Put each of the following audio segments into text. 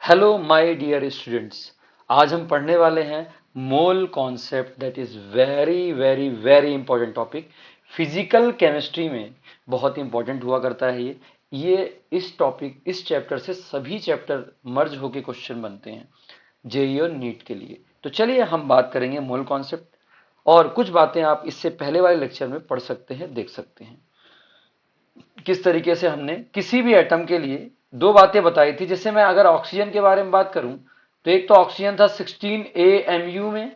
Hello my dear students. आज हम पढ़ने वाले हैं mole concept. That is very very very important topic. Physical chemistry में बहुत इंपॉर्टेंट हुआ करता है ये इस टॉपिक इस चैप्टर से सभी चैप्टर मर्ज होकर क्वेश्चन बनते हैं जेईई और नीट के लिए। तो चलिए हम बात करेंगे मोल कॉन्सेप्ट, और कुछ बातें आप इससे पहले वाले लेक्चर में पढ़ सकते हैं, देख सकते हैं किस तरीके से हमने किसी भी एटम के लिए दो बातें बताई थी। जैसे मैं अगर ऑक्सीजन के बारे में बात करूं तो एक तो ऑक्सीजन था 16 AMU में,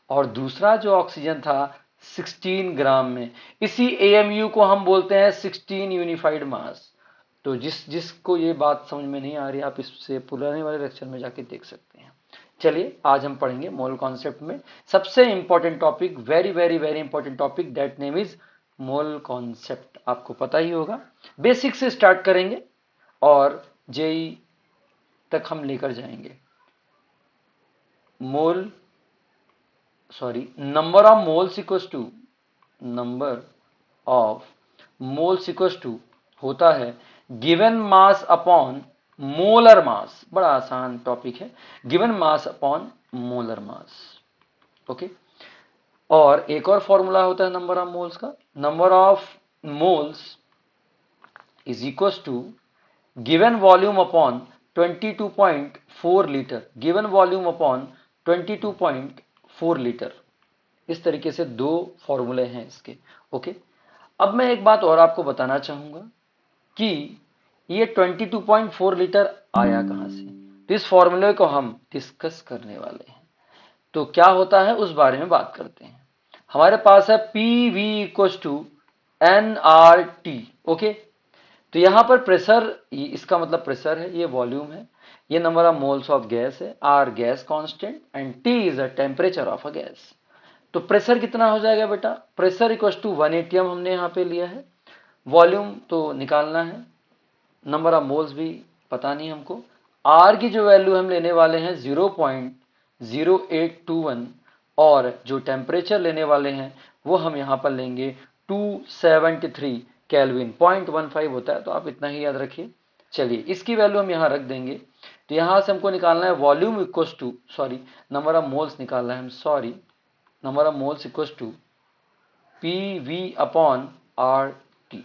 और दूसरा जो ऑक्सीजन था 16 ग्राम में। इसी AMU को हम बोलते हैं 16 यूनिफाइड मास। तो जिसको ये बात समझ में नहीं आ रही, आप इससे पुराने वाले लेक्चर में जाके देख सकते हैं। चलिए आज हम पढ़ेंगे मोल कॉन्सेप्ट में सबसे important topic, very very very important topic, that name is mole concept. आपको पता ही होगा, बेसिक से स्टार्ट करेंगे और जेई तक हम लेकर जाएंगे। Mole number of moles equals to number of moles equals to होता है given mass upon molar mass. बड़ा आसान टॉपिक है, given mass upon molar mass. Okay. और एक और फॉर्मूला होता है नंबर ऑफ मोल्स का, number of moles is equals to given volume upon 22.4 litre, given volume upon 22.4 litre. इस तरीके से दो फॉर्मूले हैं इसके। ओके। अब मैं एक बात और आपको बताना चाहूंगा कि ये 22.4 लीटर आया कहां से। तो इस फॉर्मूले को हम डिस्कस करने वाले हैं। तो क्या होता है उस बारे में बात करते हैं। हमारे पास है P V equal to n R T. Okay. तो यहां पर प्रेशर, इसका मतलब प्रेशर है, ये वॉल्यूम है, ये number of moles of gas है, R gas constant and T is a temperature of a gas. तो प्रेशर कितना हो जाएगा बेटा, प्रेशर इक्व टू 1 atm हमने यहां पे लिया है। वॉल्यूम तो निकालना है, नंबर ऑफ मोल्स भी पता नहीं हमको। आर की जो वैल्यू हम लेने वाले हैं 0.0821, और जो टेम्परेचर लेने वाले हैं वो हम यहां पर लेंगे 273 केल्विन, 0.15 होता है, तो आप इतना ही याद रखिए। चलिए इसकी वैल्यू हम यहां रख देंगे। तो यहां से हमको निकालना है volume equal to, number of moles निकालना है, number of moles equal to P V upon R T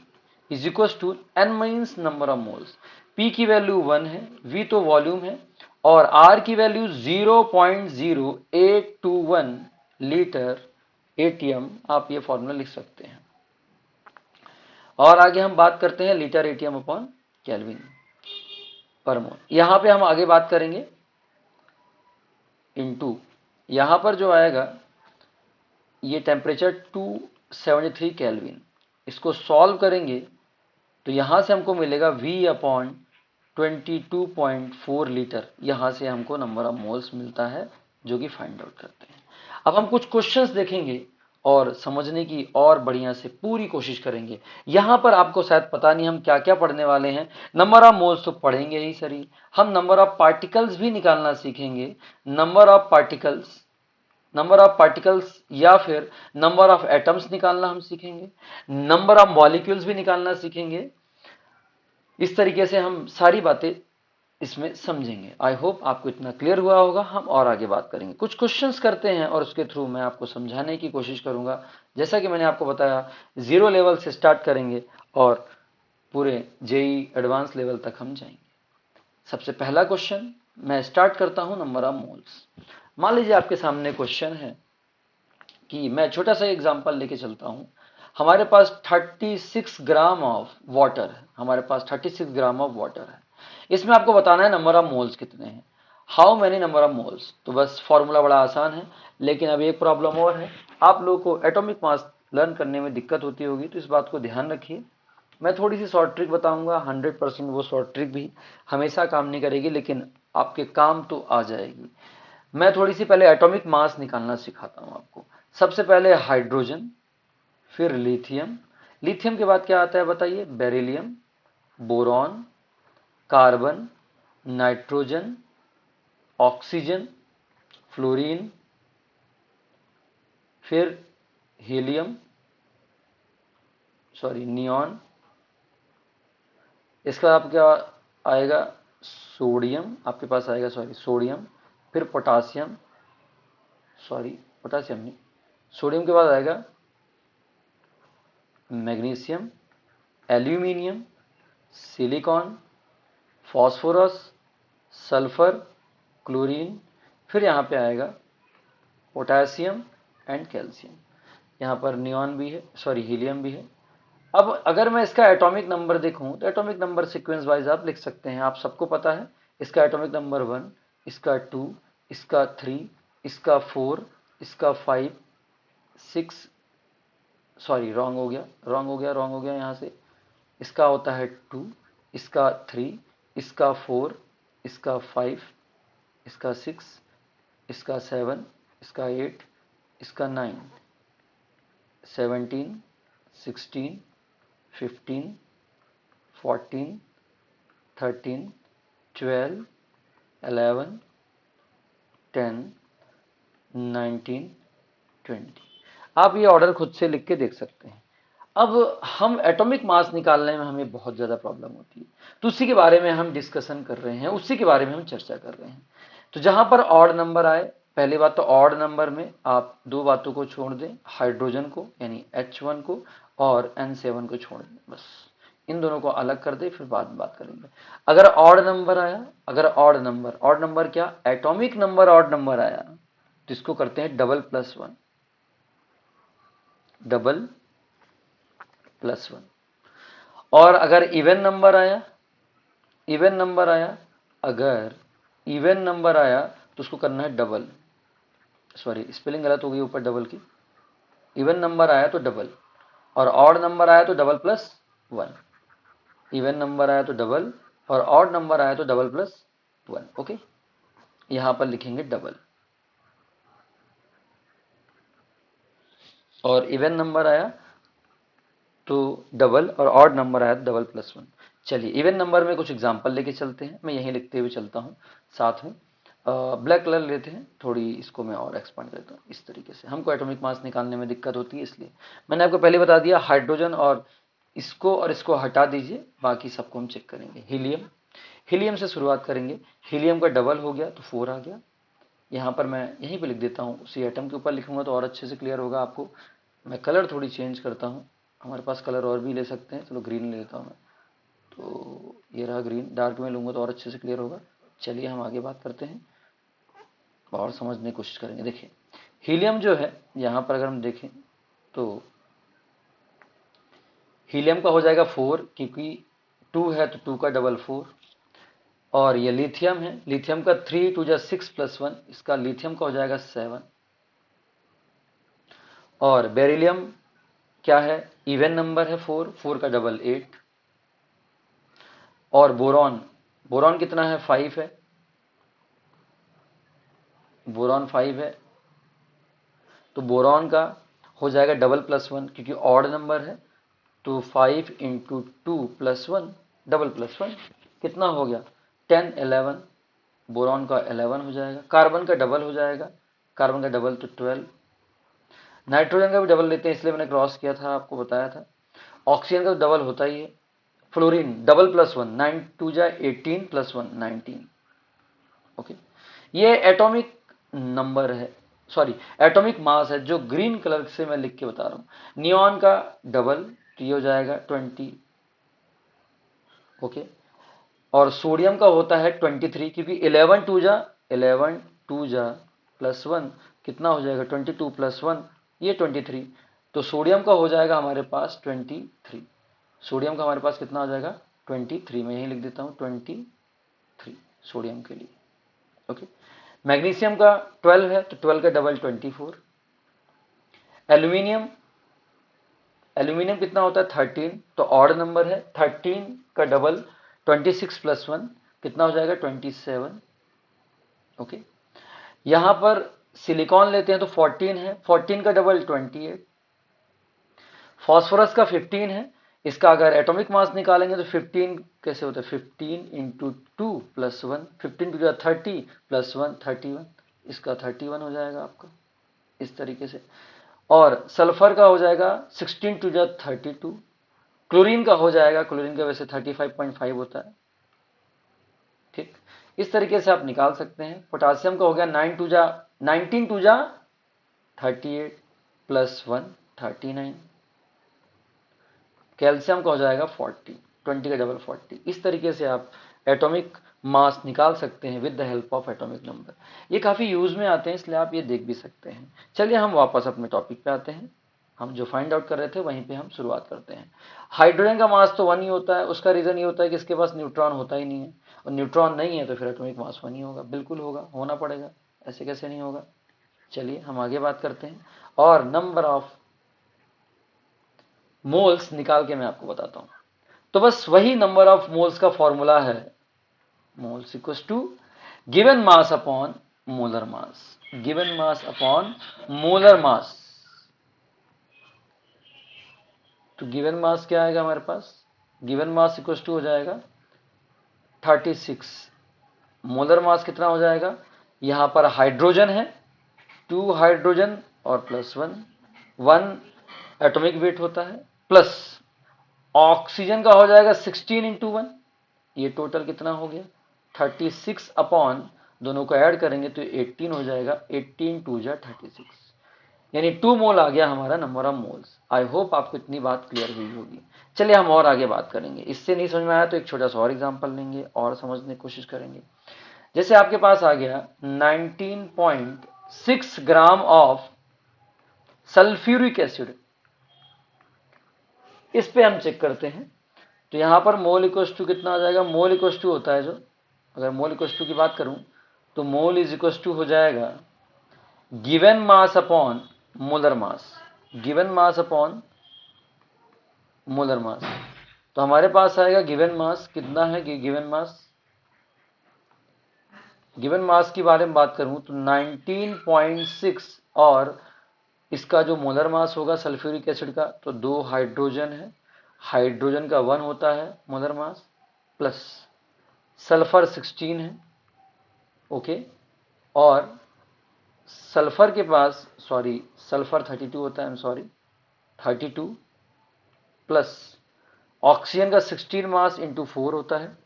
is equal to n means number of moles. P की वैल्यू 1 है, वी तो वॉल्यूम है, और आर की वैल्यू 0.0821 लीटर एटीएम। आप ये फॉर्मूला लिख सकते हैं। और आगे हम बात करते हैं लीटर एटीएम अपॉन केल्विन पर मोल। यहां पे हम आगे बात करेंगे इनटू, यहां पर जो आएगा ये टेम्परेचर 273 केल्विन, इसको सॉल्व करेंगे तो यहां से हमको मिलेगा V अपॉन 22.4 लीटर। यहां से हमको नंबर ऑफ मोल्स मिलता है जो कि फाइंड आउट करते हैं। अब हम कुछ क्वेश्चंस देखेंगे और समझने की और बढ़िया से पूरी कोशिश करेंगे। यहां पर आपको शायद पता नहीं हम क्या क्या पढ़ने वाले हैं। नंबर ऑफ मोल्स तो पढ़ेंगे ही सही, हम नंबर ऑफ पार्टिकल्स भी निकालना सीखेंगे। नंबर ऑफ पार्टिकल्स या फिर नंबर ऑफ एटम्स निकालना हम सीखेंगे, नंबर ऑफ मॉलिक्यूल्स भी निकालना सीखेंगे। इस तरीके से हम सारी बातें इसमें समझेंगे। आई होप आपको इतना क्लियर हुआ होगा। हम और आगे बात करेंगे, कुछ क्वेश्चंस करते हैं और उसके थ्रू मैं आपको समझाने की कोशिश करूंगा। जैसा कि मैंने आपको बताया, जीरो लेवल से स्टार्ट करेंगे और पूरे जेई एडवांस लेवल तक हम जाएंगे। सबसे पहला क्वेश्चन मैं स्टार्ट करता हूं, नंबर ऑफ मोल्स। मान लीजिए आपके सामने क्वेश्चन है कि मैं छोटा सा एग्जांपल लेके चलता हूं। हमारे पास 36 ग्राम ऑफ वाटर है, हमारे पास 36 ग्राम ऑफ वाटर है। इसमें आपको बताना है नंबर ऑफ मोल्स कितने हैं, how many number of moles. तो बस फॉर्मूला बड़ा आसान है, लेकिन अब एक प्रॉब्लम और है। आप लोगों को एटॉमिक मास लर्न करने में दिक्कत होती होगी, तो इस बात को ध्यान रखिए। मैं थोड़ी सी शॉर्ट ट्रिक बताऊंगा, 100% वो शॉर्ट ट्रिक भी हमेशा काम नहीं करेगी, लेकिन आपके काम तो आ जाएगी। मैं थोड़ी सी पहले एटॉमिक मास निकालना सिखाता हूं आपको। सबसे पहले हाइड्रोजन, फिर लिथियम, लिथियम के बाद क्या आता है बताइए, beryllium, boron, carbon, nitrogen, oxygen, fluorine, फिर हीलियम, नियॉन। इसका आप क्या आएगा, सोडियम आपके पास आएगा, सोडियम, फिर पोटासियम, पोटासियम नहीं, सोडियम के बाद आएगा magnesium, aluminium, silicon, phosphorus, sulphur, chlorine, फिर यहाँ पे आएगा पोटेशियम एंड कैल्शियम। यहाँ पर नियॉन भी है, हीलियम भी है। अब अगर मैं इसका एटॉमिक नंबर देखूं तो एटॉमिक नंबर सीक्वेंस वाइज आप लिख सकते हैं, आप सबको पता है। इसका एटॉमिक नंबर 1, इसका 2, इसका 3, इसका 4, इसका 5, 6, रॉन्ग हो गया यहाँ से। इसका होता है 2, इसका 3, इसका 4, इसका 5, इसका 6, इसका 7, इसका 8, इसका 9, 17, 16, 15, 14, 13, 12, 11, 10, 19, 20। आप ये ऑर्डर खुद से लिख के देख सकते हैं। अब हम एटॉमिक मास निकालने में हमें बहुत ज़्यादा प्रॉब्लम होती है, तो उसी के बारे में हम डिस्कशन कर रहे हैं, उसी के बारे में हम चर्चा कर रहे हैं। तो जहां पर ऑड नंबर आए, पहली बात तो ऑड नंबर में आप दो बातों को छोड़ दें, हाइड्रोजन को यानी H1 को और N7 को छोड़ दें, बस इन दोनों को अलग कर दे, फिर बाद में बात करेंगे। अगर ऑड नंबर आया, ऑड नंबर क्या, एटॉमिक नंबर ऑड नंबर आया तो इसको करते हैं डबल प्लस वन, और अगर इवन नंबर आया, अगर इवन नंबर आया तो उसको करना है डबल, स्पेलिंग गलत हो गई ऊपर डबल की। इवन नंबर आया तो डबल, और ऑड नंबर आया तो double plus one. Even number आया तो डबल, और ऑड नंबर आया तो डबल प्लस वन। ओके, यहां पर लिखेंगे डबल, और इवन नंबर आया तो डबल, और ऑड नंबर आया तो डबल प्लस वन। चलिए इवन नंबर में कुछ एग्जांपल लेके चलते हैं, मैं यहीं लिखते हुए चलता हूँ साथ में। ब्लैक कलर लेते हैं, थोड़ी इसको मैं और एक्सपांड करता हूँ। इस तरीके से हमको एटॉमिक मास निकालने में दिक्कत होती है, इसलिए मैंने आपको पहले बता दिया हाइड्रोजन और इसको हटा दीजिए, बाकी सबको हम चेक करेंगे। हीलियम से शुरुआत करेंगे। हीलियम का डबल हो गया तो 4 आ गया। यहाँ पर मैं यहीं पे लिख देता हूँ, उसी एटम के ऊपर लिखूंगा तो और अच्छे से क्लियर होगा आपको। मैं कलर थोड़ी चेंज करता हूँ, हमारे पास कलर और भी ले सकते हैं, चलो ग्रीन ले लेता हूँ मैं। तो ये रहा ग्रीन, डार्क में लूँगा तो और अच्छे से क्लियर होगा। चलिए हम आगे बात करते हैं और समझने की कोशिश करेंगे। देखिए हीलियम जो है, यहाँ पर अगर हम देखें तो हीलियम का हो जाएगा 4, क्योंकि 2 है तो 2 का डबल 4। और ये लिथियम है, लिथियम का 3 2 जा 6 प्लस 1, इसका लिथियम का हो जाएगा 7। और बेरिलियम क्या है, इवन नंबर है 4, 4 का डबल 8। और बोरॉन कितना है, 5 है, बोरॉन 5 है, तो बोरॉन का हो जाएगा डबल प्लस 1, क्योंकि ऑड नंबर है। तो 5 इंटू 2 प्लस 1 डबल प्लस 1 कितना हो गया, 10 11। बोरॉन का 11 हो जाएगा। कार्बन का डबल हो जाएगा, कार्बन का डबल तो 12। नाइट्रोजन का भी डबल लेते हैं, इसलिए मैंने क्रॉस किया था, आपको बताया था। ऑक्सीजन का तो डबल होता ही है। फ्लोरीन डबल प्लस 1, 9 2 जा 18 प्लस 1 19। ओके, ये एटॉमिक नंबर है, एटॉमिक मास है, जो ग्रीन कलर से मैं लिख के बता रहा हूं। नियॉन का डबल तो ये हो जाएगा 20। ओके, और सोडियम का होता है 23, क्योंकि 11 2 जा प्लस 1 कितना हो जाएगा, 22 प्लस 1 ये 23। तो सोडियम का हो जाएगा हमारे पास 23। सोडियम का हमारे पास कितना हो जाएगा, 23। मैं यही लिख देता हूं 23 सोडियम के लिए। ओके, मैग्नीशियम का 12 है तो 12 का डबल 24। एल्यूमिनियम कितना होता है, 13, तो ऑड नंबर है। 13 का डबल 26 प्लस 1 कितना हो जाएगा, 27। ओके, यहां पर सिलिकॉन लेते हैं तो 14 है, 14 का डबल 28। फॉस्फोरस का 15 है, इसका अगर एटॉमिक मास निकालेंगे तो 15 कैसे होता है, 15 इंटू 2 प्लस 1, 15 टू 30 प्लस 1 31, इसका 31 हो जाएगा आपका, इस तरीके से। और सल्फर का हो जाएगा 16 टू 32। क्लोरीन का हो जाएगा, क्लोरीन का वैसे 35.5 होता है, ठीक। इस तरीके से आप निकाल सकते हैं। पोटासियम का हो गया 19 टू जा 38 प्लस 1 39। कैल्शियम का हो जाएगा 40, 20 का डबल 40। इस तरीके से आप एटॉमिक मास निकाल सकते हैं with the help of atomic number. ये काफ़ी यूज में आते हैं, इसलिए आप ये देख भी सकते हैं। चलिए हम वापस अपने टॉपिक पे आते हैं। हम जो फाइंड आउट कर रहे थे वहीं पे हम शुरुआत करते हैं। हाइड्रोजन का मास तो 1 ही होता है। उसका रीज़न ये होता है कि इसके पास न्यूट्रॉन होता ही नहीं है, और न्यूट्रॉन नहीं है तो फिर एटॉमिक मास 1 ही होगा। बिल्कुल होगा, होना पड़ेगा, ऐसे कैसे नहीं होगा। चलिए हम आगे बात करते हैं, और नंबर ऑफ मोल्स निकाल के मैं आपको बताता हूं। तो बस वही नंबर ऑफ मोल्स का फॉर्मूला है, moles equals to given mass upon molar mass, given mass upon molar mass. तो गिवन मास क्या आएगा हमारे पास, गिवन मास इक्वल्स टू हो जाएगा 36। मोलर मास कितना हो जाएगा, यहां पर हाइड्रोजन है 2 हाइड्रोजन और प्लस 1, 1 एटॉमिक वेट होता है, प्लस ऑक्सीजन का हो जाएगा 16 इंटू 1। ये टोटल कितना हो गया 36 अपॉन, दोनों को ऐड करेंगे तो 18 हो जाएगा। 18 टू जा 36, यानी 2 मोल आ गया हमारा number of moles. I hope आपको इतनी बात क्लियर हुई होगी। चलिए हम और आगे बात करेंगे। इससे नहीं समझ में आया तो एक छोटा सा और एग्जांपल लेंगे और समझने की कोशिश करेंगे। जैसे आपके पास आ गया 19.6 ग्राम ऑफ सल्फ्यूरिक एसिड, इस पे हम चेक करते हैं। तो यहां पर मोल इक्वल्स टू कितना आ जाएगा, मोल इक्वल्स टू होता है जो, अगर मोल इक्वल्स टू की बात करूं तो मोल इज इक्वल्स टू हो जाएगा given mass upon molar mass, given mass upon molar mass. तो हमारे पास आएगा गिवन मास कितना है, गिवन मास, गिवन मास की बारे में बात करूं तो 19.6, और इसका जो मोलर मास होगा सल्फ्यूरिक एसिड का, तो 2 हाइड्रोजन है, हाइड्रोजन का 1 होता है मोलर मास, प्लस सल्फर 16 है, ओके, और सल्फर के पास, सॉरी सल्फर 32 होता है, सॉरी 32, प्लस ऑक्सीजन का 16 मास इंटू 4 होता है,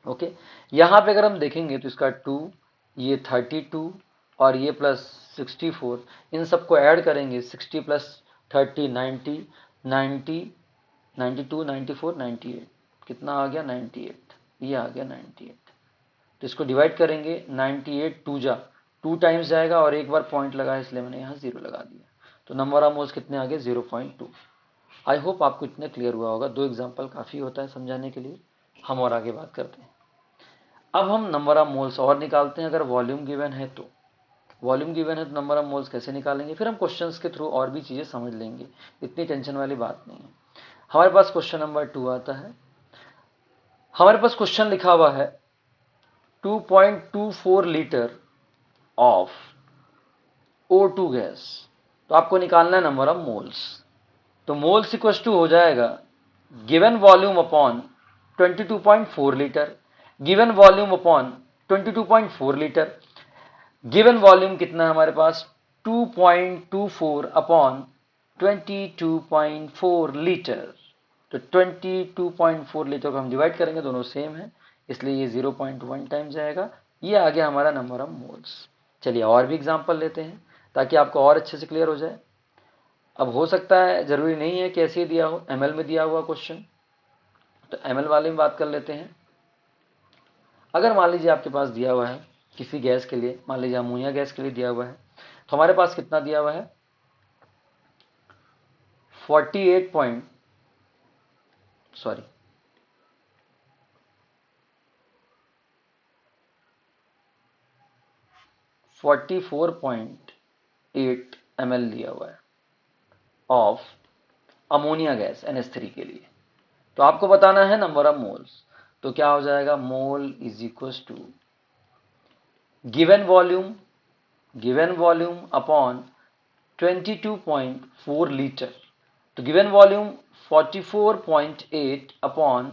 ओके। यहां पे अगर हम देखेंगे तो इसका 2, ये 32 और ये प्लस 64, इन सबको ऐड करेंगे 60 प्लस 30 90, 90 92 94 98, कितना आ गया 98, ये आ गया 98। तो इसको डिवाइड करेंगे 98 टू जा 2 टाइम्स जाएगा, और एक बार पॉइंट लगा इसलिए मैंने यहाँ 0 लगा दिया। तो नंबर ऑफ मोल्स कितने आ गए 0.2। आई होप आपको इतना क्लियर हुआ होगा। 2 एग्जाम्पल काफ़ी होता है समझाने के लिए। हम और आगे बात करते हैं। अब हम नंबर ऑफ मोल्स और निकालते हैं। अगर वॉल्यूम गिवन है तो, वॉल्यूम गिवन है तो नंबर ऑफ मोल्स कैसे निकालेंगे, फिर हम क्वेश्चंस के थ्रू और भी चीज़ें समझ लेंगे, इतनी टेंशन वाली बात नहीं है। हमारे पास क्वेश्चन नंबर 2 आता है। हमारे पास क्वेश्चन लिखा हुआ है 2.24 लीटर ऑफ O2 गैस, तो आपको निकालना है नंबर ऑफ मोल्स। तो मोल्स इक्वल टू हो जाएगा given volume upon 22.4 litre, given volume upon 22.4 litre. Given volume कितना है हमारे पास 2.24 अपॉन 22.4 लीटर। तो 22.4 लीटर को हम डिवाइड करेंगे, दोनों सेम है इसलिए ये 0.1 टाइम्स जाएगा। ये आ गया हमारा नंबर ऑफ मोल्स। चलिए और भी एग्जांपल लेते हैं ताकि आपको और अच्छे से क्लियर हो जाए। अब हो सकता है, जरूरी नहीं है कि ऐसे ही दिया हो, एमएल में दिया हुआ क्वेश्चन, तो एमएल वाले में बात कर लेते हैं। अगर मान लीजिए आपके पास दिया हुआ है किसी गैस के लिए, मान लीजिए अमोनिया गैस के लिए दिया हुआ है, तो हमारे पास कितना दिया हुआ है 48 पॉइंट, सॉरी 44.8 ml दिया हुआ है ऑफ अमोनिया गैस NH3 के लिए। तो आपको बताना है नंबर ऑफ मोल्स। तो क्या हो जाएगा, mole is equal to given volume upon 22.4 litre. तो गिवन वॉल्यूम 44.8 अपॉन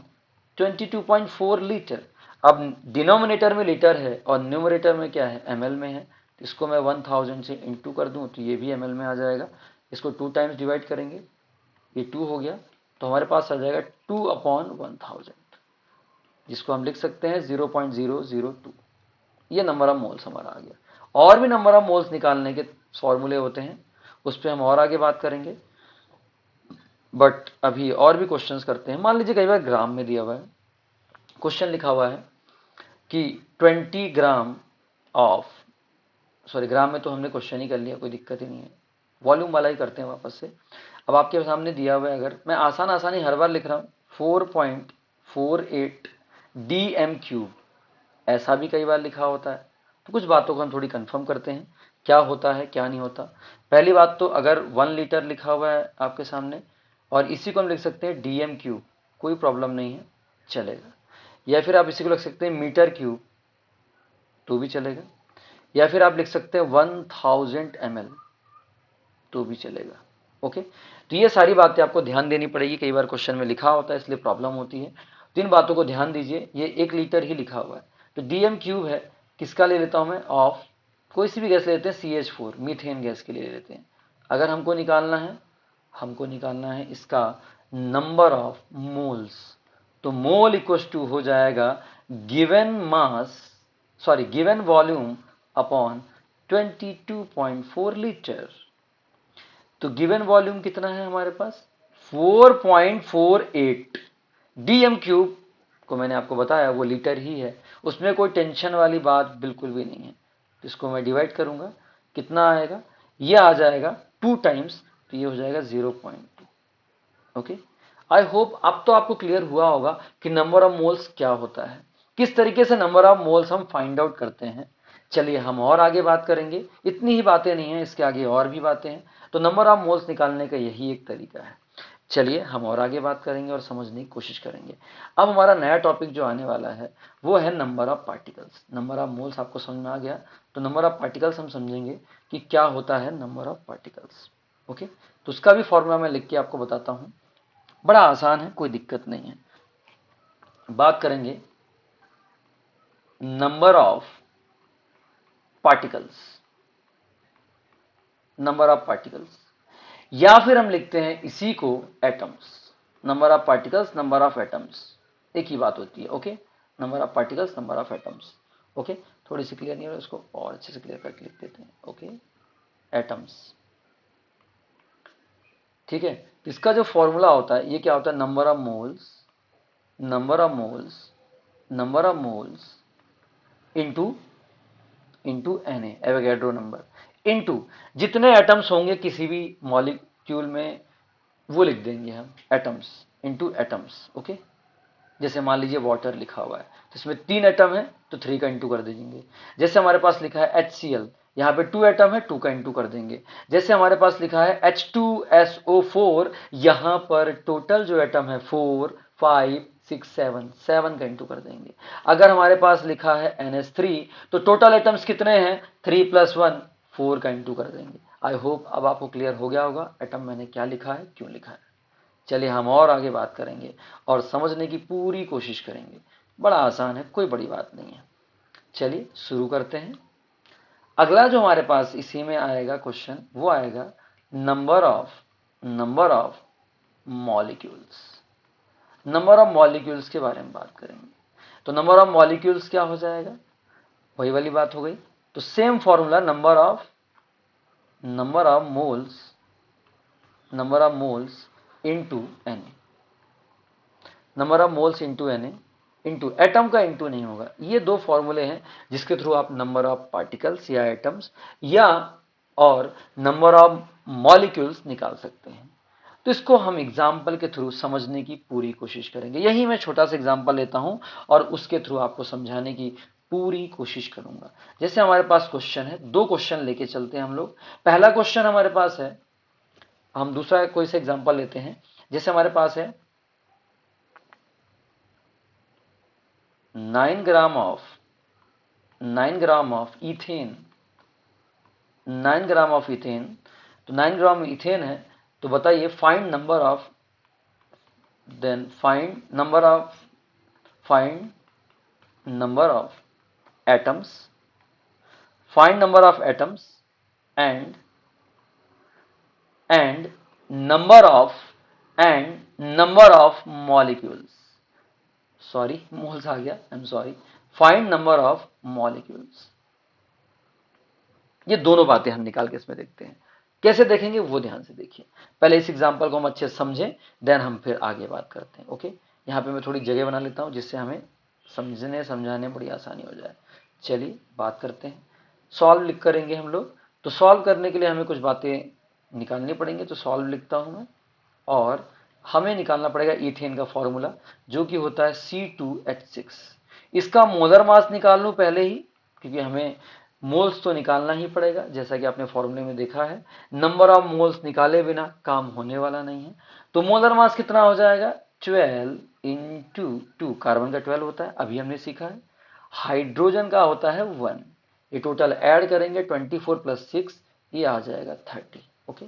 22.4 लीटर। अब डिनोमिनेटर में लीटर है और न्यूमरेटर में क्या है, ml में है। तो इसको मैं 1000 से इंटू कर दूं तो ये भी ml में आ जाएगा। इसको 2 टाइम्स डिवाइड करेंगे, ये 2 हो गया, तो हमारे पास आ जाएगा 2 अपॉन 1000। जिसको हम लिख सकते हैं 0.002। ये नंबर ऑफ मोल्स हमारा आ गया। और भी नंबर ऑफ मोल्स निकालने के फॉर्मूले होते हैं, उस पर हम और आगे बात करेंगे, बट अभी और भी क्वेश्चंस करते हैं। मान लीजिए कई बार ग्राम में दिया हुआ है, क्वेश्चन लिखा हुआ है कि 20 ग्राम ऑफ, सॉरी ग्राम में तो हमने क्वेश्चन ही कर लिया, कोई दिक्कत ही नहीं है, वॉल्यूम वाला ही करते हैं वापस से। अब आपके सामने दिया हुआ है, अगर मैं आसानी हर बार लिख रहा हूँ 4.48 dm³, ऐसा भी कई बार लिखा होता है। तो कुछ बातों को हम थोड़ी कंफर्म करते हैं, क्या होता है क्या नहीं होता। पहली बात तो अगर 1 लीटर लिखा हुआ है आपके सामने और इसी को हम लिख सकते हैं dm³, कोई प्रॉब्लम नहीं है, चलेगा। या फिर आप इसी को लिख सकते हैं मीटर³ तो भी चलेगा। या फिर आप लिख सकते हैं 1000 ml तो भी चलेगा। ओके, तो ये सारी बातें आपको ध्यान देनी पड़ेगी, कई बार क्वेश्चन में लिखा होता है इसलिए प्रॉब्लम होती है। तो इन बातों को ध्यान दीजिए, ये 1 लीटर ही लिखा हुआ है। तो dm³ है, किसका ले लेता हूं मैं, ऑफ कोई सी भी गैस ले लेते हैं, CH4 मीथेन गैस के लिए ले लेते हैं। अगर हमको निकालना है इसका नंबर ऑफ मोल्स, तो मोल इक्वल्स टू हो जाएगा given mass, sorry given volume upon 22.4 litre. तो गिवन वॉल्यूम कितना है हमारे पास, 4.48। dm³ को मैंने आपको बताया वो लीटर ही है, उसमें कोई टेंशन वाली बात बिल्कुल भी नहीं है। तो इसको मैं डिवाइड करूंगा, कितना आएगा, ये आ जाएगा 2 टाइम्स, तो ये हो जाएगा 0.2। ओके, आई होप अब तो आपको क्लियर हुआ होगा कि नंबर ऑफ मोल्स क्या होता है, किस तरीके से नंबर ऑफ मोल्स हम फाइंड आउट करते हैं। चलिए हम और आगे बात करेंगे, इतनी ही बातें नहीं है, इसके आगे और भी बातें हैं। तो नंबर ऑफ मोल्स निकालने का यही एक तरीका है। चलिए हम और आगे बात करेंगे और समझने की कोशिश करेंगे। अब हमारा नया टॉपिक जो आने वाला है वो है number of particles. Number of moles आपको समझ में आ गया, तो नंबर ऑफ पार्टिकल्स हम समझेंगे कि क्या होता है नंबर ऑफ पार्टिकल्स। ओके, तो उसका भी फॉर्मूला मैं लिख के आपको बताता हूं, बड़ा आसान है, कोई दिक्कत नहीं है। बात करेंगे number of particles, number of particles, या फिर हम लिखते हैं इसी को atoms. Number of particles, number of atoms, एक ही बात होती है। Okay, number of particles, number of atoms. Okay, थोड़ी सी क्लियर नहीं है, उसको और अच्छे से क्लियर करके लिख देते हैं। ओके, एटम्स, ठीक है। इसका जो फॉर्मूला होता है ये क्या होता है, number of moles, number of moles, number of moles into Na, Avogadro number, into जितने एटम्स होंगे किसी भी मॉलिक्यूल में वो लिख देंगे हम, एटम्स इंटू एटम्स। ओके, जैसे मान लीजिए वाटर लिखा हुआ है तो इसमें 3 एटम है तो 3 का इंटू कर देंगे। जैसे हमारे पास लिखा है HCl, यहाँ पे 2 एटम है, 2 का इंटू कर देंगे। जैसे हमारे पास लिखा है H2SO4, यहाँ पर टोटल जो एटम है 4 5 6 7, 7 का इंटू कर देंगे। अगर हमारे पास लिखा है NH3 तो टोटल एटम्स कितने हैं, 3 + 1, 4 का इंटू कर देंगे। आई होप अब आपको क्लियर हो गया होगा एटम मैंने क्या लिखा है, क्यों लिखा है। चलिए हम और आगे बात करेंगे और समझने की पूरी कोशिश करेंगे, बड़ा आसान है, कोई बड़ी बात नहीं है। चलिए शुरू करते हैं। अगला जो हमारे पास इसी में आएगा क्वेश्चन वो आएगा number of molecules. Number of molecules के बारे में बात करेंगे। तो नंबर ऑफ मॉलिक्यूल्स क्या हो जाएगा, वही वाली बात हो गई। तो same formula, number of moles into Na, number of moles into Na, into atom का इंटू नहीं होगा। ये 2 फॉर्मूले हैं जिसके थ्रू आप नंबर ऑफ पार्टिकल्स या एटम्स या और नंबर ऑफ मॉलिक्यूल्स निकाल सकते हैं। तो इसको हम एग्जाम्पल के थ्रू समझने की पूरी कोशिश करेंगे। यही मैं छोटा सा एग्जाम्पल लेता हूं और उसके थ्रू आपको समझाने की पूरी कोशिश करूंगा। जैसे हमारे पास क्वेश्चन है, 2 क्वेश्चन लेके चलते हैं हम लोग। पहला क्वेश्चन हमारे पास है, हम दूसरा कोई सा एग्जाम्पल लेते हैं। जैसे हमारे पास है 9 gram of ethane, 9 gram of ethane. तो 9 ग्राम इथेन है, तो बताइए find number of, then find number of atoms, find number of atoms and number of molecules. Sorry moles आ गया, I am sorry, find number of molecules. ये दोनों बातें हम निकाल के इसमें देखते हैं। कैसे देखेंगे वो ध्यान से देखिए। पहले इस एग्जांपल को हम अच्छे से समझें, देन हम फिर आगे बात करते हैं। ओके, यहाँ पे मैं थोड़ी जगह बना लेता हूँ जिससे हमें समझने समझाने में बड़ी आसानी हो जाए। चलिए बात करते हैं। सॉल्व लिख करेंगे हम लोग, तो सॉल्व करने के लिए हमें कुछ बातें निकालनी पड़ेंगी। तो सॉल्व लिखता हूँ मैं, और हमें निकालना पड़ेगा ईथेन का फॉर्मूला, जो कि होता है C2H6। इसका मोलर मास निकाल लूँ पहले ही, क्योंकि हमें मोल्स तो निकालना ही पड़ेगा, जैसा कि आपने फॉर्मूले में देखा है। नंबर ऑफ मोल्स निकाले बिना काम होने वाला नहीं है। तो मोलर मास कितना हो जाएगा, 12 इंटू 2, कार्बन का 12 होता है, अभी हमने सीखा है। हाइड्रोजन का होता है 1। ये टोटल ऐड करेंगे 24 प्लस 6, ये आ जाएगा 30। ओके,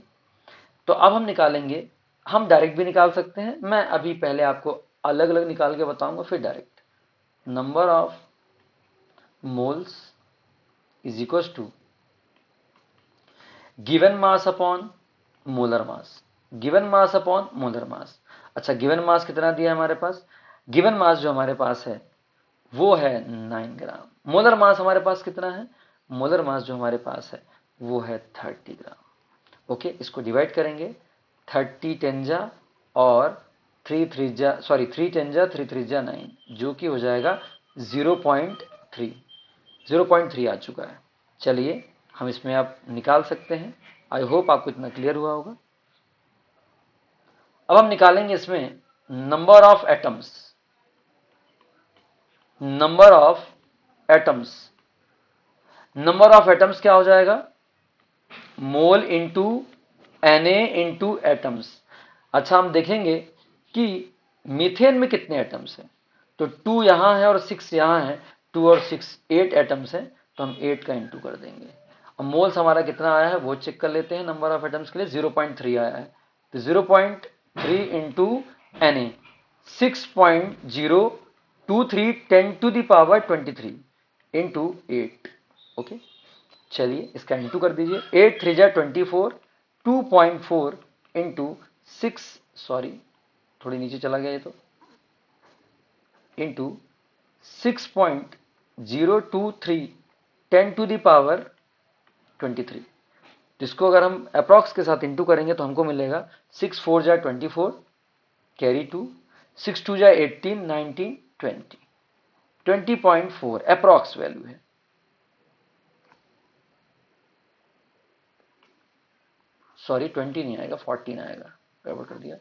तो अब हम निकालेंगे, हम डायरेक्ट भी निकाल सकते हैं, मैं अभी पहले आपको अलग अलग निकाल के बताऊंगा फिर direct. Number of moles is equal to given mass upon molar mass, given mass upon molar mass. अच्छा, गिवन मास कितना दिया है हमारे पास, गिवन मास जो हमारे पास है वो है 9 ग्राम। मोलर मास हमारे पास कितना है, मोलर मास जो हमारे पास है वो है 30 ग्राम। ओके, इसको डिवाइड करेंगे, 30 10 जा और 3 3 जा, सॉरी 3 10 जा 3 3 जा 9, जो कि हो जाएगा 0.3, 0.3 आ चुका है। चलिए हम इसमें आप निकाल सकते हैं। आई होप आपको इतना क्लियर हुआ होगा। अब हम निकालेंगे इसमें number of atoms, number of atoms. Number of atoms क्या हो जाएगा, मोल इंटू Na इंटू एटम्स। अच्छा, हम देखेंगे कि मीथेन में कितने एटम्स हैं, तो 2 यहां है और 6 यहां है, 2 और 6 8 एटम्स हैं, तो हम 8 का इंटू कर देंगे। अब मोल्स हमारा कितना आया है वो चेक कर लेते हैं। नंबर ऑफ एटम्स के लिए 0.3 आया है, तो 0.3 into Na, 6.023 10 to the power 23 into 8। Okay, चलिए इसका इंटू कर दीजिए, 8 3 जा 24, 2.4 इंटू 6, सॉरी थोड़ी नीचे चला गया ये तो, इंटू 6.023 10 टू द पावर 23। जिसको अगर हम अप्रॉक्स के साथ इंटू करेंगे तो हमको मिलेगा 6 4 जा 24, कैरी 2, 6 2 जा 18 19 20, 20.4 अप्रॉक्स वैल्यू है। सॉरी 20 नहीं आएगा, 14 आएगा, गड़बड़ कर दिया।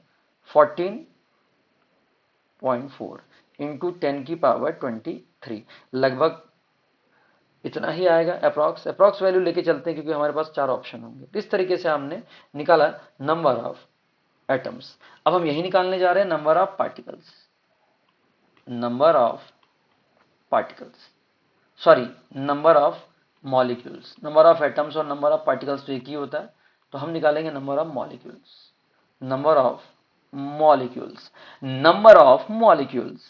14.4 इंटू 10 की पावर 23, लगभग इतना ही आएगा अप्रॉक्स। अप्रॉक्स वैल्यू लेके चलते हैं क्योंकि हमारे पास 4 ऑप्शन होंगे। इस तरीके से हमने निकाला नंबर ऑफ एटम्स। अब हम यही निकालने जा रहे हैं number of particles, number of particles, sorry number of molecules. Number of atoms और नंबर ऑफ पार्टिकल्स तो एक ही होता है, तो हम निकालेंगे number of molecules, number of molecules, number of molecules,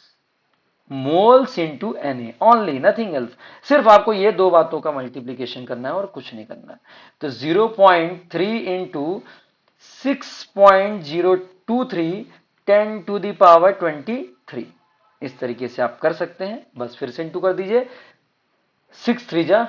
moles into Na, only nothing else. सिर्फ आपको ये दो बातों का मल्टीप्लीकेशन करना है और कुछ नहीं करना है। तो 0.3 इंटू 6.023 10 टू द पावर 23, इस तरीके से आप कर सकते हैं। बस फिर से इंटू कर दीजिए, 6 3 जा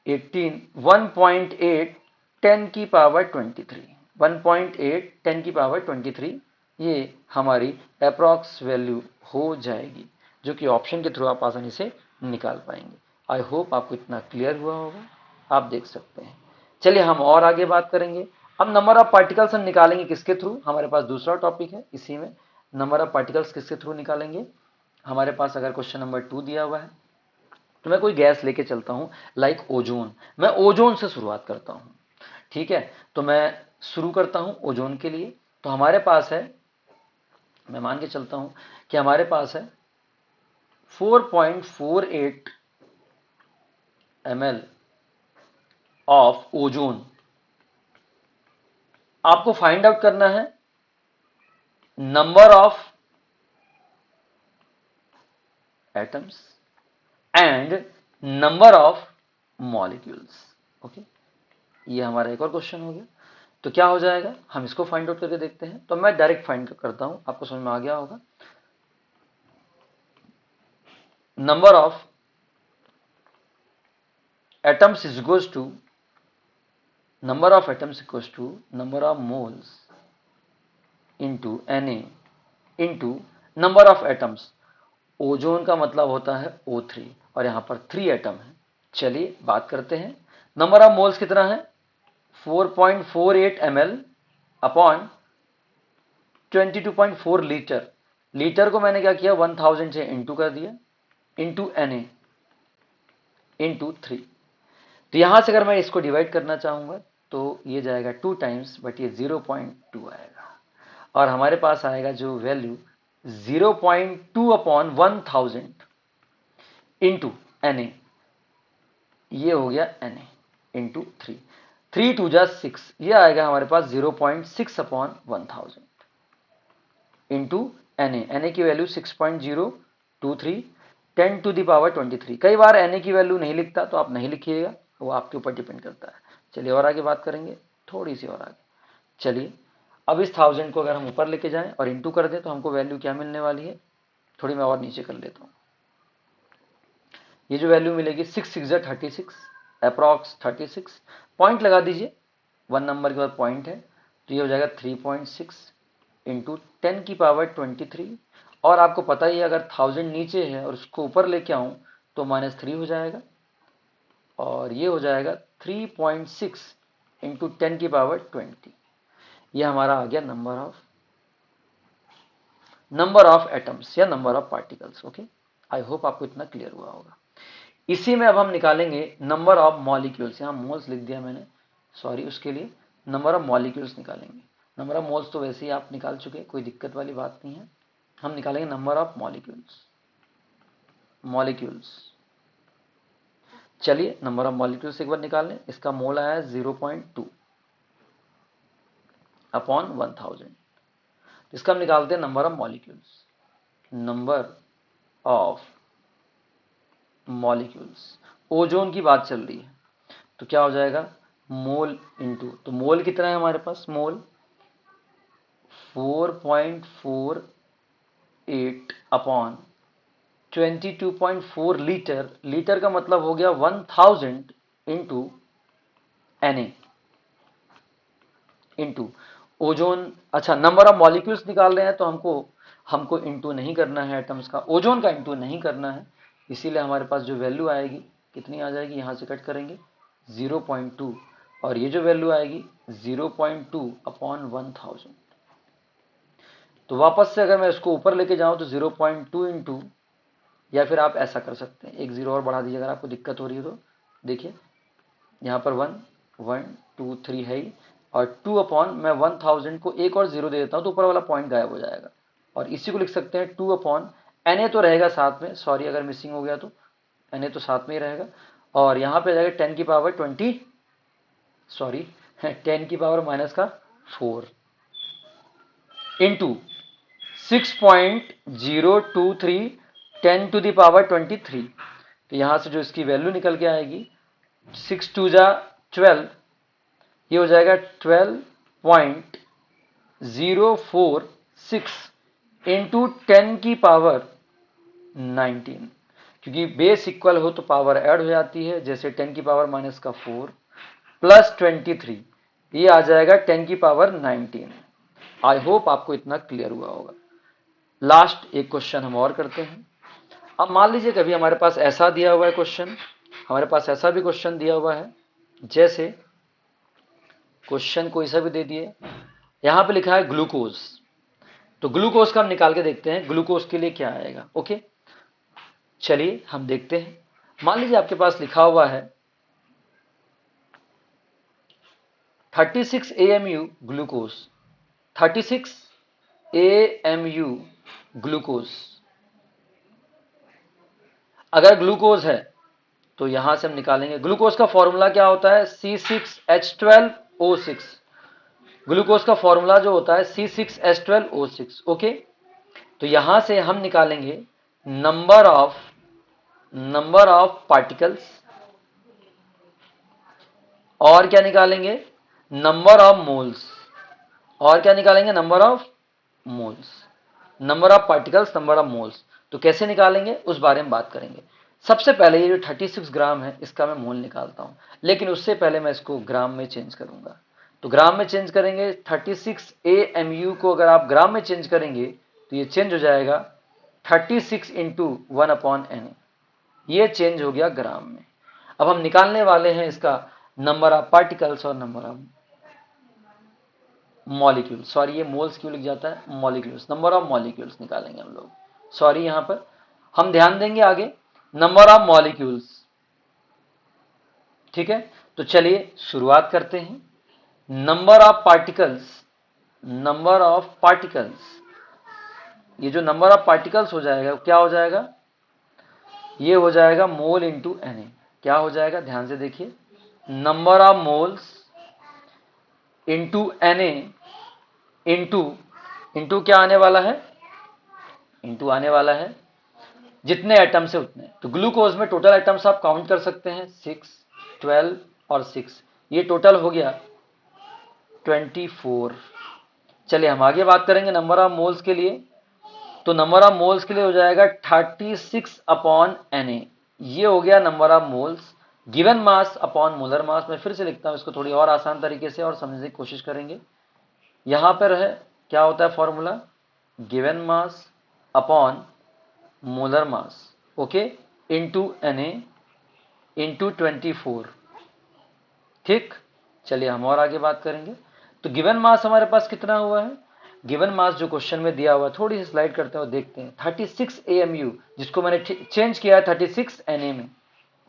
18, 1.8 10 की पावर 23, 1.8 10 की पावर 23, ये हमारी अप्रॉक्स वैल्यू हो जाएगी, जो कि ऑप्शन के थ्रू आप आसानी से निकाल पाएंगे। आई होप आपको इतना क्लियर हुआ होगा, आप देख सकते हैं। चलिए हम और आगे बात करेंगे। अब नंबर ऑफ पार्टिकल्स हम निकालेंगे किसके थ्रू, हमारे पास दूसरा टॉपिक है इसी में। नंबर ऑफ पार्टिकल्स किसके थ्रू निकालेंगे, हमारे पास अगर क्वेश्चन नंबर 2 दिया हुआ है तो मैं कोई गैस लेके चलता हूं, लाइक ओजोन। मैं ओजोन से शुरुआत करता हूं, ठीक है। तो मैं शुरू करता हूं ओजोन के लिए। तो हमारे पास है, मैं मान के चलता हूं कि हमारे पास है 4.48 ml ऑफ ओजोन। आपको फाइंड आउट करना है number of atoms and number of molecules. Okay, ये हमारा एक और क्वेश्चन हो गया। तो क्या हो जाएगा, हम इसको फाइंड आउट करके देखते हैं। तो मैं डायरेक्ट फाइंड करता हूं, आपको समझ में आ गया होगा। number of atoms is equals to number of atoms equals to number of moles into Na into number of atoms। Ozone का मतलब होता है O3 और यहां पर 3 एटम है। चलिए बात करते हैं। नंबर ऑफ मोल्स कितना है 4.48 ml अपॉन 22.4 लीटर। लीटर को मैंने क्या किया 1000 से इंटू कर दिया इंटू Na इंटू 3। तो यहां से अगर मैं इसको डिवाइड करना चाहूंगा तो ये जाएगा 2 टाइम्स बट ये 0.2 आएगा और हमारे पास आएगा जो वैल्यू 0.2 अपॉन 1000 इंटू Na। ये हो गया Na इंटू 3। 3 2 जा 6 ये आएगा हमारे पास 0.6 अपॉन 1000 इंटू Na की वैल्यू 6.023 10 टू द पावर 23। कई बार Na की वैल्यू नहीं लिखता तो आप नहीं लिखिएगा, वो आपके ऊपर डिपेंड करता है। चलिए और आगे बात करेंगे, थोड़ी सी और आगे। चलिए अब इस 1000 को अगर हम ऊपर लेके जाएं और इंटू कर दें तो हमको वैल्यू क्या मिलने वाली है, थोड़ी मैं और नीचे कर लेता हूं। ये जो वैल्यू मिलेगी 6 6 36 अप्रॉक्स 36 पॉइंट लगा दीजिए, 1 नंबर के बाद पॉइंट है तो ये हो जाएगा 3.6 इंटू 10 की पावर 23। और आपको पता ही है अगर 1000 नीचे है और उसको ऊपर लेके आऊं तो -3 हो जाएगा और ये हो जाएगा 3.6 इंटू 10 की पावर 20। ये हमारा आ गया नंबर ऑफ एटम्स या number of particles. Okay, I hope आपको इतना क्लियर हुआ होगा। इसी में अब हम निकालेंगे नंबर ऑफ मॉलिक्यूल्स। यहाँ मोल्स लिख दिया मैंने, सॉरी उसके लिए। नंबर ऑफ मॉलिक्यूल्स निकालेंगे। नंबर ऑफ मोल्स तो वैसे ही आप निकाल चुके, कोई दिक्कत वाली बात नहीं है। हम निकालेंगे नंबर ऑफ मॉलिक्यूल्स। चलिए नंबर ऑफ मॉलिक्यूल्स एक बार निकाल लें। इसका मोल आया 0.2 अपॉन 1000। इसका हम निकालते हैं number of molecules. Number of molecules, ozone की बात चल रही है तो क्या हो जाएगा मोल इंटू, तो मोल कितना है हमारे पास, मोल 4.48 अपॉन 22.4 लीटर। लीटर का मतलब हो गया 1000 इंटू Na इंटू ओजोन। अच्छा नंबर ऑफ मॉलिक्यूल्स निकाल रहे हैं तो हमको इंटू नहीं करना है एटम्स का, ओजोन का इंटू नहीं करना है, इसीलिए हमारे पास जो वैल्यू आएगी कितनी आ जाएगी, यहां से कट करेंगे 0.2 और ये जो वैल्यू आएगी 0.2 अपॉन 1000। तो वापस से अगर मैं इसको ऊपर लेके जाऊं तो 0.2 इंटू, या फिर आप ऐसा कर सकते हैं एक जीरो और बढ़ा दीजिए अगर आपको दिक्कत हो रही है तो। देखिए यहाँ पर 1 1 2 3 है ही और 2 अपॉन, मैं 1000 को एक और जीरो दे देता हूँ तो ऊपर वाला पॉइंट गायब हो जाएगा और इसी को लिख सकते हैं 2 अपॉन Na तो रहेगा साथ में, सॉरी अगर मिसिंग हो गया तो Na तो साथ में ही रहेगा और यहाँ पे जाएगा 10 की पावर 20, सॉरी 10 की पावर माइनस का 4 इंटू 6.023 10 टू द पावर 23। तो यहां से जो इसकी वैल्यू निकल के आएगी 6 2 जा 12, ये हो जाएगा 12.046 इंटू 10 की पावर 19। क्योंकि बेस इक्वल हो तो पावर ऐड हो जाती है, जैसे 10 की पावर माइनस का 4 प्लस 23, ये आ जाएगा 10 की पावर 19। आई होप आपको इतना क्लियर हुआ होगा। लास्ट एक क्वेश्चन हम और करते हैं। अब मान लीजिए कभी हमारे पास ऐसा दिया हुआ है क्वेश्चन, हमारे पास ऐसा भी क्वेश्चन दिया हुआ है, जैसे क्वेश्चन कोई सा भी दे दिए, यहां पे लिखा है ग्लूकोज, तो ग्लूकोज का हम निकाल के देखते हैं ग्लूकोज के लिए क्या आएगा। ओके चलिए हम देखते हैं। मान लीजिए आपके पास लिखा हुआ है 36 AMU ग्लूकोज, 36 AMU ग्लूकोज। अगर ग्लूकोज है तो यहां से हम निकालेंगे, ग्लूकोज का फॉर्मूला क्या होता है C6H12O6। ग्लूकोज का फॉर्मूला जो होता है C6H12O6। ओके तो यहां से हम निकालेंगे नंबर ऑफ पार्टिकल्स और क्या निकालेंगे नंबर ऑफ मोल्स, और क्या निकालेंगे number of moles, number of particles number of moles. तो कैसे निकालेंगे उस बारे में बात करेंगे। सबसे पहले ये जो 36 ग्राम है इसका मैं मोल निकालता हूं, लेकिन उससे पहले मैं इसको ग्राम में चेंज करूंगा। तो ग्राम में चेंज करेंगे, 36 AMU को अगर आप ग्राम में चेंज करेंगे तो ये चेंज हो जाएगा 36 इंटू 1/Na। ये चेंज हो गया ग्राम में। अब हम निकालने वाले हैं इसका नंबर ऑफ पार्टिकल्स और नंबर ऑफ मॉलिक्यूल्स। सॉरी, ये मोल्स क्यों लिख जाता है, मॉलिक्यूल्स, नंबर ऑफ मॉलिक्यूल्स निकालेंगे हम लोग। सॉरी, यहां पर हम ध्यान देंगे आगे नंबर ऑफ मॉलिक्यूल्स। ठीक है, तो चलिए शुरुआत करते हैं। Number of particles, number of particles, ये जो नंबर ऑफ पार्टिकल्स हो जाएगा क्या हो जाएगा, ये हो जाएगा मोल इंटू Na। क्या हो जाएगा, ध्यान से देखिए, number of moles into Na into into क्या आने वाला है, इंटू आने वाला है जितने एटम्स है उतने। तो ग्लूकोज में टोटल एटम्स आप काउंट कर सकते हैं, 6, 12 और 6, ये टोटल हो गया 24। चलिए हम आगे बात करेंगे नंबर ऑफ मोल्स के लिए। तो नंबर ऑफ मोल्स के लिए हो जाएगा 36/Na। ये हो गया number of moles. Given mass upon molar मास, मैं फिर से लिखता हूं इसको थोड़ी और आसान तरीके से और समझने की कोशिश करेंगे। यहां पर है क्या होता है formula, given mass upon molar mass, okay, into Na into 24। ठीक, चलिए हम और आगे बात करेंगे। तो गिवन मास हमारे पास कितना हुआ है, गिवन मास जो क्वेश्चन में दिया हुआ है, थोड़ी सी स्लाइड करते हैं और देखते हैं। 36 AMU, जिसको मैंने चेंज किया है 36 Na में,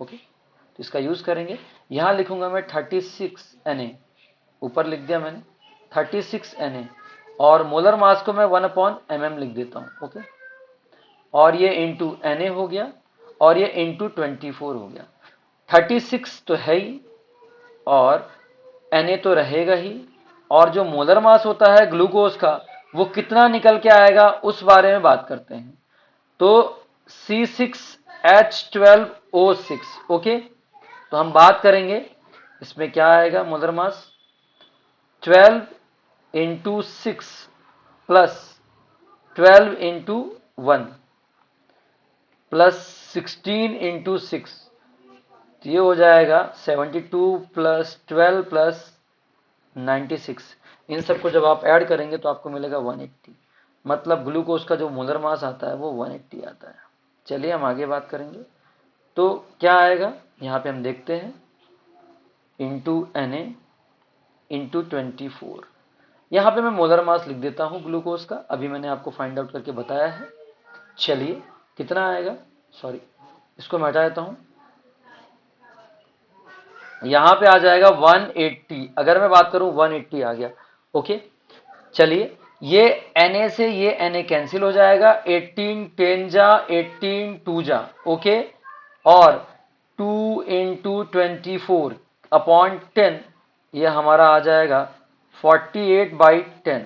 ओके, तो इसका यूज करेंगे। यहां लिखूंगा मैं 36 Na, ऊपर लिख दिया मैंने 36 Na, और मोलर मास को मैं 1/mm लिख देता हूं, ओके, और ये इंटू Na हो गया और ये इंटू 24 हो गया। 36 तो है ही और Na तो रहेगा ही, और जो मोलर मास होता है ग्लूकोज का वो कितना निकल के आएगा उस बारे में बात करते हैं। तो C6H12O6, ओके, तो हम बात करेंगे इसमें क्या आएगा, molar mass 12 into 6 plus 12 into 1 plus 16 into 6, तो ये हो जाएगा 72 प्लस 12 प्लस 96। इन सबको जब आप ऐड करेंगे तो आपको मिलेगा 180। मतलब ग्लूकोज का जो मोलर मास आता है वो 180 आता है। चलिए हम आगे बात करेंगे। तो क्या आएगा, यहाँ पे हम देखते हैं, इंटू Na इंटू 24। यहाँ पे मैं मोलर मास लिख देता हूँ ग्लूकोज का, अभी मैंने आपको फाइंड आउट करके बताया है। चलिए कितना आएगा, सॉरी इसको मैं हटा देता हूँ, यहां पे आ जाएगा 180। अगर मैं बात करूं 180 आ गया, ओके। चलिए ये Na से ये Na कैंसिल हो जाएगा, 18 10 जा 18 2 जा, ओके, और 2 इंटू 24 अपॉन 10, ये हमारा आ जाएगा 48/10,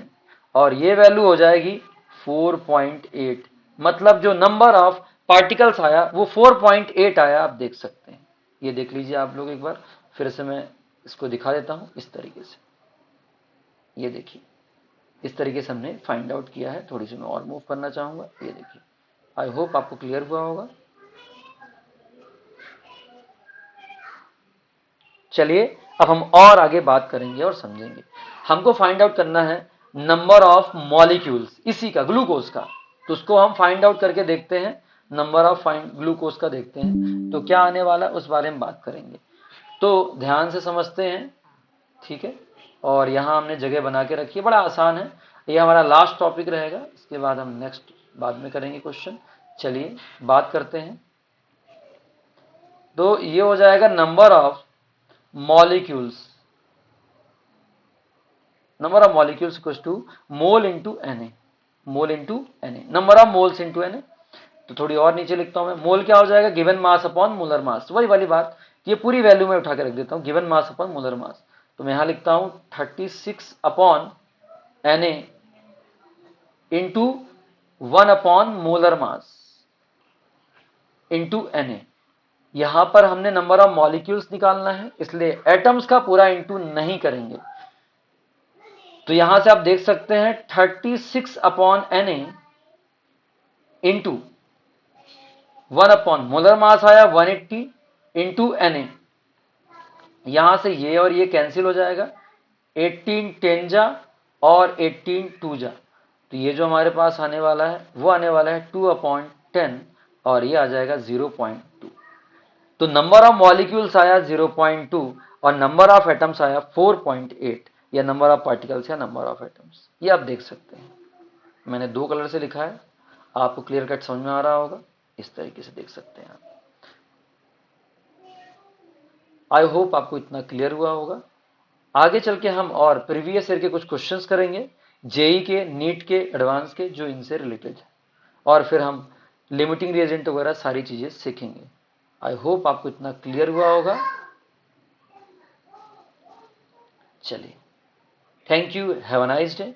और ये वैल्यू हो जाएगी 4.8। मतलब जो नंबर ऑफ पार्टिकल्स आया वो 4.8 आया, आप देख सकते हैं। ये देख लीजिए आप लोग एक बार, फिर से मैं इसको दिखा देता हूं इस तरीके से। ये देखिए इस तरीके से हमने फाइंड आउट किया है। थोड़ी सी मैं और मूव करना चाहूंगा, ये देखिए, आई होप आपको क्लियर हुआ होगा। चलिए अब हम और आगे बात करेंगे और समझेंगे। हमको फाइंड आउट करना है नंबर ऑफ मॉलिक्यूल्स इसी का, ग्लूकोज का, तो उसको हम फाइंड आउट करके देखते हैं। नंबर ऑफ ग्लूकोज का देखते हैं तो क्या आने वाला उस बारे में बात करेंगे। तो ध्यान से समझते हैं, ठीक है, और यहां हमने जगह बना के रखी है, बड़ा आसान है। ये हमारा लास्ट टॉपिक रहेगा, इसके बाद हम नेक्स्ट बाद में करेंगे क्वेश्चन। चलिए बात करते हैं। तो ये हो जाएगा number of molecules, number of molecules equals to mole into Na, mole into Na, number of moles into Na। तो थोड़ी और नीचे लिखता हूं मैं, मोल क्या हो जाएगा, गिवन मास अपॉन मोलर मास, वही वाली बात, ये पूरी वैल्यू में उठा के रख देता हूं, given mass upon molar mass. तो मैं यहां लिखता हूं 36 upon Na into 1 upon molar mass into Na। यहां पर हमने नंबर ऑफ मॉलिक्यूल्स निकालना है, इसलिए एटम्स का पूरा इंटू नहीं करेंगे। तो यहां से आप देख सकते हैं 36 upon Na into 1 upon molar मास आया 180 इंटू Na, यहां से ये और ये कैंसिल हो जाएगा, 18 10 जा और 18 2 जा, तो ये जो हमारे पास आने वाला है वो आने वाला है 2/10 और ये आ जाएगा 0.2। तो नंबर ऑफ मॉलिक्यूल्स आया 0.2 और नंबर ऑफ एटम्स आया 4.8, या नंबर ऑफ पार्टिकल्स या नंबर ऑफ एटम्स, ये आप देख सकते हैं। मैंने 2 कलर से लिखा है, आपको क्लियर कट समझ में आ रहा होगा, इस तरीके से देख सकते हैं आप। आई होप आपको इतना क्लियर हुआ होगा। आगे चल के हम और प्रीवियस ईयर के कुछ क्वेश्चंस करेंगे, जेई के, नीट के, एडवांस के, जो इनसे रिलेटेड है, और फिर हम लिमिटिंग रिएजेंट वगैरह सारी चीजें सीखेंगे। आई होप आपको इतना क्लियर हुआ होगा। चलिए, thank you, have a nice day.